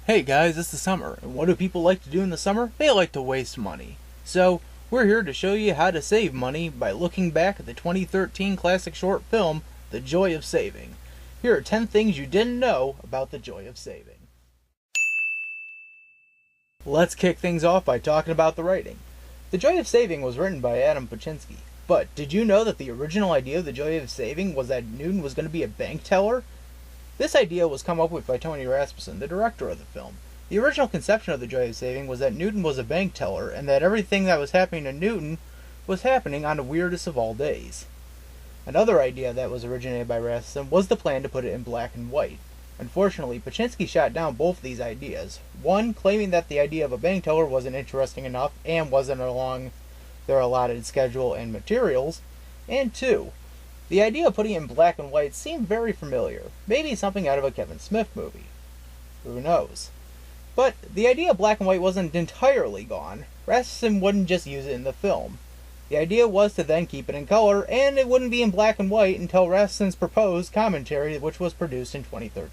Hey guys, it's the summer, and what do people like to do in the summer? They like to waste money. So, we're here to show you how to save money by looking back at the 2013 classic short film, The Joy of Saving. Here are 10 things you didn't know about The Joy of Saving. Let's kick things off by talking about the writing. The Joy of Saving was written by Adam Paczynski, but did you know that the original idea of The Joy of Saving was that Newton was going to be a bank teller? This idea was come up with by Tony Rasmussen, the director of the film. The original conception of The Joy of Saving was that Newton was a bank teller, and that everything that was happening to Newton was happening on the weirdest of all days. Another idea that was originated by Rasmussen was the plan to put it in black and white. Unfortunately, Paczynski shot down both of these ideas. One, claiming that the idea of a bank teller wasn't interesting enough and wasn't along their allotted schedule and materials, and two, the idea of putting it in black and white seemed very familiar, maybe something out of a Kevin Smith movie. Who knows? But the idea of black and white wasn't entirely gone. Rasmussen wouldn't just use it in the film. The idea was to then keep it in color, and it wouldn't be in black and white until Rasmussen's proposed commentary, which was produced in 2013.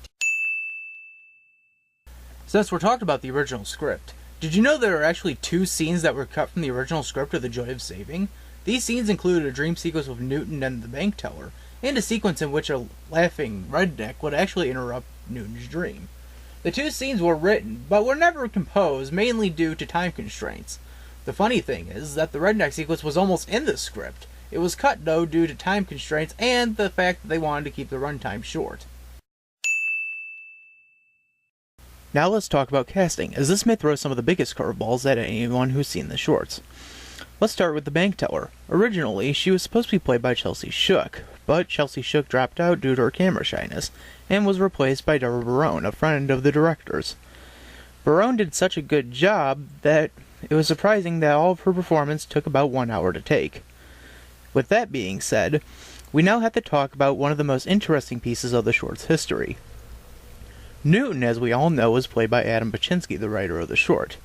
Since we're talking about the original script, did you know there are actually 2 scenes that were cut from the original script of The Joy of Saving? These scenes included a dream sequence with Newton and the bank teller, and a sequence in which a laughing redneck would actually interrupt Newton's dream. The 2 scenes were written, but were never composed, mainly due to time constraints. The funny thing is that the redneck sequence was almost in the script. It was cut, though, due to time constraints and the fact that they wanted to keep the runtime short. Now let's talk about casting, as this may throw some of the biggest curveballs at anyone who's seen the shorts. Let's start with the bank teller. Originally, she was supposed to be played by Chelsea Shook, but Chelsea Shook dropped out due to her camera shyness, and was replaced by Deborah Barone, a friend of the director's. Barone did such a good job that it was surprising that all of her performance took about 1 hour to take. With that being said, we now have to talk about one of the most interesting pieces of the short's history. Newton, as we all know, was played by Adam Paczynski, the writer of the short.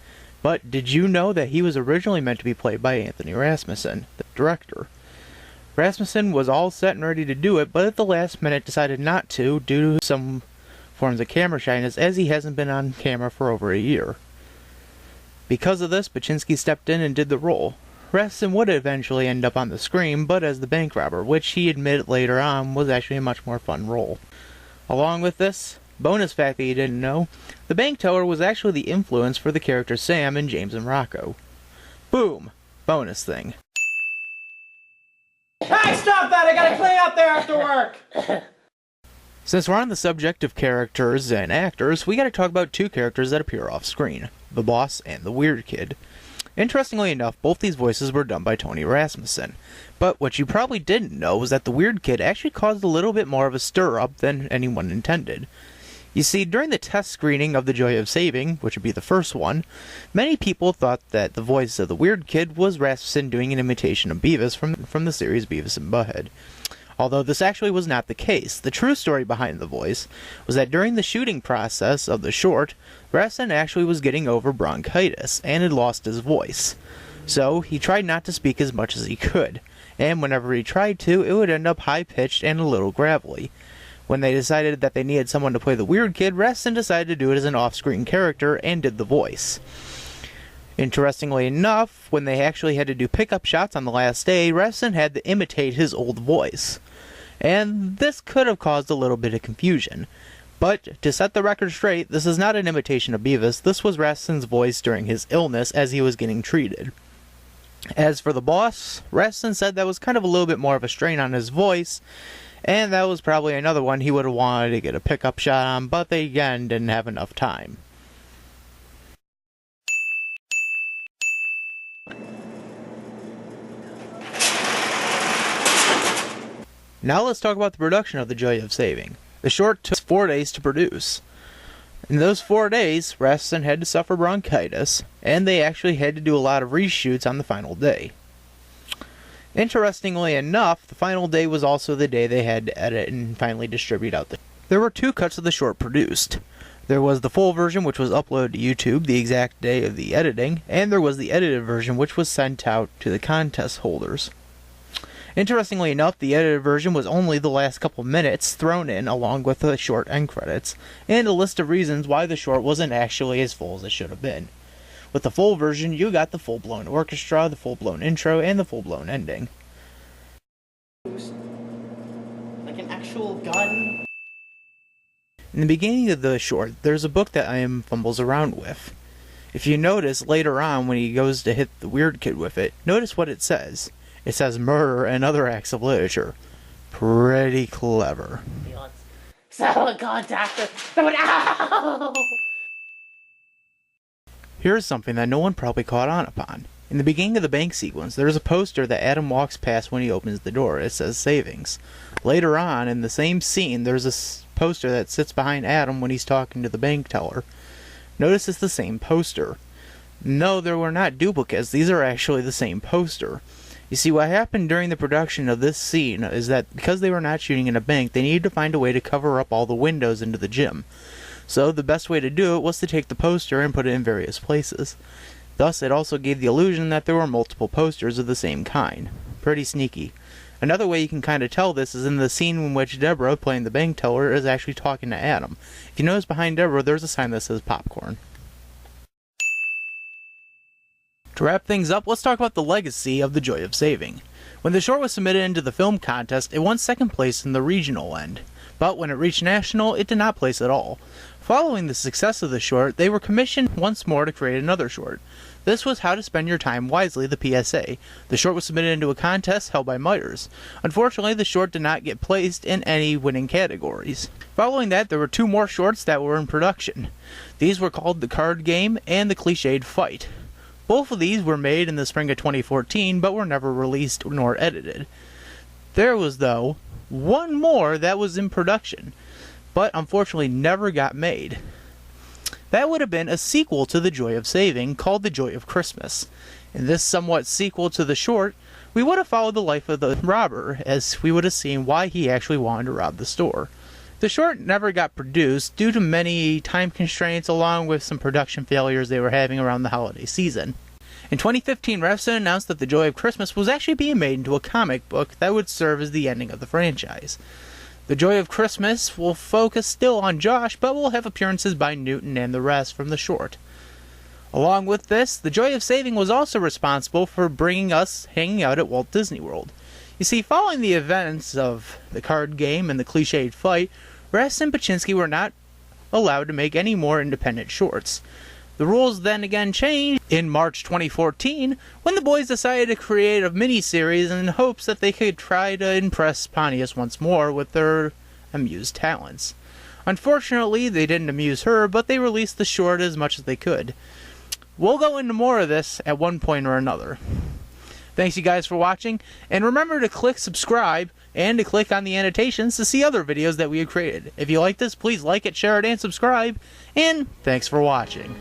But did you know that he was originally meant to be played by Anthony Rasmussen, the director? Rasmussen was all set and ready to do it, but at the last minute decided not to due to some forms of camera shyness, as he hasn't been on camera for over a year. Because of this, Paczynski stepped in and did the role. Rasmussen would eventually end up on the screen, but as the bank robber, which he admitted later on was actually a much more fun role. Along with this, bonus fact that you didn't know, the bank teller was actually the influence for the characters Sam in James and Rocco. Boom! Bonus thing. Hey, stop that! I gotta clean up there after work! Since we're on the subject of characters and actors, we gotta talk about 2 characters that appear off screen, the boss and the weird kid. Interestingly enough, both these voices were done by Tony Rasmussen. But what you probably didn't know was that the weird kid actually caused a little bit more of a stir-up than anyone intended. You see, during the test screening of The Joy of Saving, which would be the first one, many people thought that the voice of the weird kid was Rasmussen doing an imitation of Beavis from the series Beavis and Butthead. Although this actually was not the case. The true story behind the voice was that during the shooting process of the short, Rasmussen actually was getting over bronchitis and had lost his voice. So he tried not to speak as much as he could, and whenever he tried to, it would end up high-pitched and a little gravelly. When they decided that they needed someone to play the weird kid, Rasmussen decided to do it as an off-screen character and did the voice. Interestingly enough, when they actually had to do pickup shots on the last day, Rasmussen had to imitate his old voice. And this could have caused a little bit of confusion. But to set the record straight, this is not an imitation of Beavis. This was Rasmussen's voice during his illness as he was getting treated. As for the boss, Rasmussen said that was kind of a little bit more of a strain on his voice, and that was probably another one he would have wanted to get a pickup shot on, but they again didn't have enough time. Now let's talk about the production of The Joy of Saving. The short took 4 days to produce. In those 4 days, Rasmussen had to suffer bronchitis, and they actually had to do a lot of reshoots on the final day. Interestingly enough, the final day was also the day they had to edit and finally distribute out the... There were 2 cuts of the short produced. There was the full version, which was uploaded to YouTube the exact day of the editing, and there was the edited version, which was sent out to the contest holders. Interestingly enough, the edited version was only the last couple minutes thrown in along with the short end credits, and a list of reasons why the short wasn't actually as full as it should have been. With the full version, you got the full-blown orchestra, the full-blown intro, and the full-blown ending. Like an actual gun? In the beginning of the short, there's a book that Ian fumbles around with. If you notice later on when he goes to hit the weird kid with it, notice what it says. It says murder and other acts of literature. Pretty clever. Someone contact someone. Ow! Here's something that no one probably caught on upon. In the beginning of the bank sequence, there's a poster that Adam walks past when he opens the door. It says savings. Later on, in the same scene, there's a poster that sits behind Adam when he's talking to the bank teller. Notice it's the same poster. No, there were not duplicates. These are actually the same poster. You see, what happened during the production of this scene is that because they were not shooting in a bank, they needed to find a way to cover up all the windows into the gym. So the best way to do it was to take the poster and put it in various places. Thus, it also gave the illusion that there were multiple posters of the same kind. Pretty sneaky. Another way you can kind of tell this is in the scene in which Deborah, playing the bank teller, is actually talking to Adam. If you notice behind Deborah, there's a sign that says popcorn. To wrap things up, let's talk about the legacy of The Joy of Saving. When the short was submitted into the film contest, it won second place in the regional end. But when it reached national, it did not place at all. Following the success of the short, they were commissioned once more to create another short. This was How to Spend Your Time Wisely, the PSA. The short was submitted into a contest held by Myers. Unfortunately, the short did not get placed in any winning categories. Following that, there were two more shorts that were in production. These were called The Card Game and The Cliched Fight. Both of these were made in the spring of 2014, but were never released nor edited. There was, though, one more that was in production, but unfortunately never got made. That would have been a sequel to The Joy of Saving, called The Joy of Christmas. In this somewhat sequel to the short, we would have followed the life of the robber, as we would have seen why he actually wanted to rob the store. The short never got produced due to many time constraints along with some production failures they were having around the holiday season. In 2015, Refson announced that The Joy of Christmas was actually being made into a comic book that would serve as the ending of the franchise. The Joy of Christmas will focus still on Josh, but will have appearances by Newton and the rest from the short. Along with this, The Joy of Saving was also responsible for bringing us hanging out at Walt Disney World. You see, following the events of The Card Game and The Cliched Fight, Rest and Pachinski were not allowed to make any more independent shorts. The rules then again changed in March 2014 when the boys decided to create a mini-series in hopes that they could try to impress Pontius once more with their amused talents. Unfortunately, they didn't amuse her, but they released the short as much as they could. We'll go into more of this at one point or another. Thanks you guys for watching, and remember to click subscribe and to click on the annotations to see other videos that we have created. If you like this, please like it, share it, and subscribe, and thanks for watching.